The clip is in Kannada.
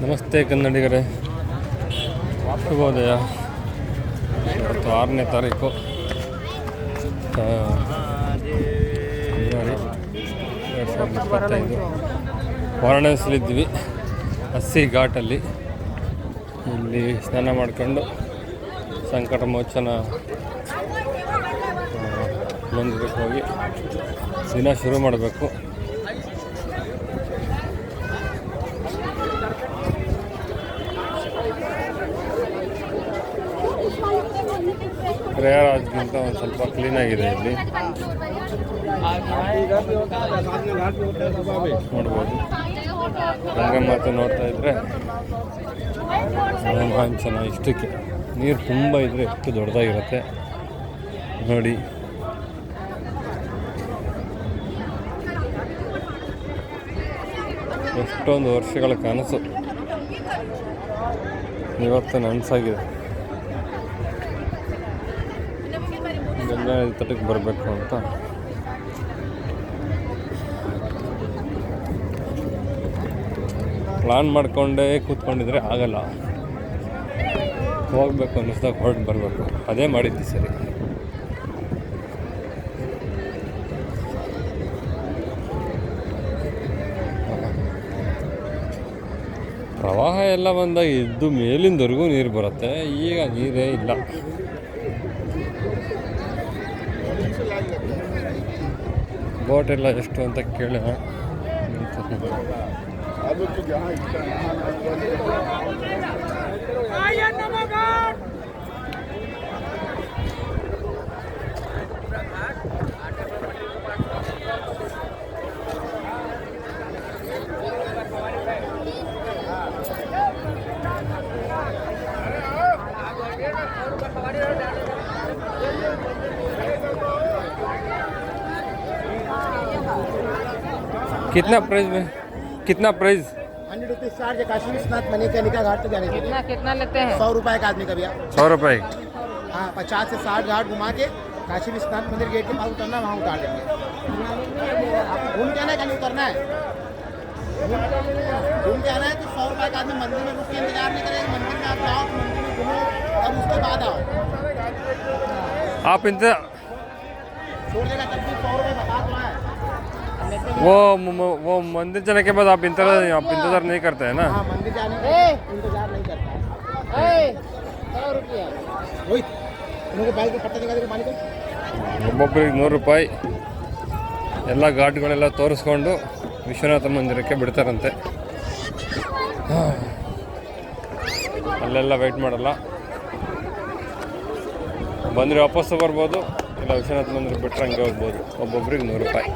ನಮಸ್ತೆ ಕನ್ನಡಿಗರೇ, ಶುಭೋದಯ. ಇವತ್ತು 6ನೇ ತಾರೀಕು ಫೆಬ್ರವರಿ 2025. ವಾರಣಾಸಿಲಿದ್ವಿ, ಅಸ್ಸಿ ಘಾಟಲ್ಲಿ. ಇಲ್ಲಿ ಸ್ನಾನ ಮಾಡ್ಕೊಂಡು ಸಂಕಟ ಮೋಚನ ಮಂದಿರಕ್ಕೆ ಹೋಗಿ ದಿನ ಶುರು ಮಾಡಬೇಕು. ಪ್ರಯಾಗರಾಜ್ಗಿಂತ ಒಂದು ಸ್ವಲ್ಪ ಕ್ಲೀನಾಗಿದೆ ಇಲ್ಲಿ ನೋಡ್ಬೋದು. ಗಂಗಮಾತೆ ನೋಡ್ತಾ ಇದ್ರೆ ರೋಮಾಂಚನ. ಇಷ್ಟಕ್ಕೆ ನೀರು ತುಂಬ ಇದ್ರೆ ಎಷ್ಟು ದೊಡ್ಡದಾಗಿರುತ್ತೆ ನೋಡಿ. ಎಷ್ಟೊಂದು ವರ್ಷಗಳ ಕನಸು ಇವತ್ತು ನನಸಾಗಿದೆ. ಗಂಗಾ ನದಿ ತಟಕ್ಕೆ ಬರಬೇಕು ಅಂತ ಪ್ಲಾನ್ ಮಾಡಿಕೊಂಡೇ ಕೂತ್ಕೊಂಡಿದ್ರೆ ಆಗಲ್ಲ. ಹೋಗಬೇಕು ಅನ್ನಿಸ್ದಾಗ ಹೊರಟು ಬರಬೇಕು. ಅದೇ ಮಾಡಿದ್ವಿ ಸರಿ. ಪ್ರವಾಹ ಎಲ್ಲ ಬಂದಾಗ ಇದ್ದು ಮೇಲಿಂದವರೆಗೂ ನೀರು ಬರುತ್ತೆ. ಈಗ ನೀರೇ ಇಲ್ಲ. ಬೋಟ್ ಎಲ್ಲ ಎಷ್ಟು ಅಂತ ಕೇಳಿ कितना प्राइस में? कितना प्राइस? 100 रुपीज चार्ज है काशी विश्वनाथ मणिकर्णिका घाट तक जाने के। कितना लेते हैं? 100 रुपए का आदमी का भैया। 100 रुपये? हाँ, 50 से 60 घाट घुमा के काशी विश्वनाथ मंदिर गेट के पास उतरना, वहाँ उतार देंगे। घूम के आना है, कहीं उतरना है। घूम के आना है तो 100 रुपए का आदमी मंदिर में रुक के इंतजार नहीं करेगा। मंदिर में आप जाओ, मंदिर में घूमो, तब उसके बाद आओ। आप इंतजार छोड़ देगा तब भी 100 रुपए बता दो है। वो मंदिर जाने के बाद आप इंतजार नहीं करते हैं ना? हाँ, मंदिर जाने का इंतजार नहीं करता है। 100 रुपये वही उनको बाइक को पट्टा दिखा पानी को ಒಬ್ಬೊಬ್ಬರಿಗೆ 100 ರೂಪಾಯಿ. ಎಲ್ಲ ಘಾಟ್ಗಳೆಲ್ಲ ತೋರಿಸ್ಕೊಂಡು ವಿಶ್ವನಾಥ ಮಂದಿರಕ್ಕೆ ಬಿಡ್ತಾರಂತೆ. ಅಲ್ಲೆಲ್ಲ ವೆಯ್ಟ್ ಮಾಡಲ್ಲ. ಬಂದರೆ ವಾಪಸ್ಸು ಬರ್ಬೋದು, ಇಲ್ಲ ವಿಶ್ವನಾಥ ಮಂದಿರಕ್ಕೆ ಬಿಟ್ಟರೆ ಹಂಗೆ ಹೋಗ್ಬೋದು. ಒಬ್ಬೊಬ್ರಿಗೆ 100 ರೂಪಾಯಿ.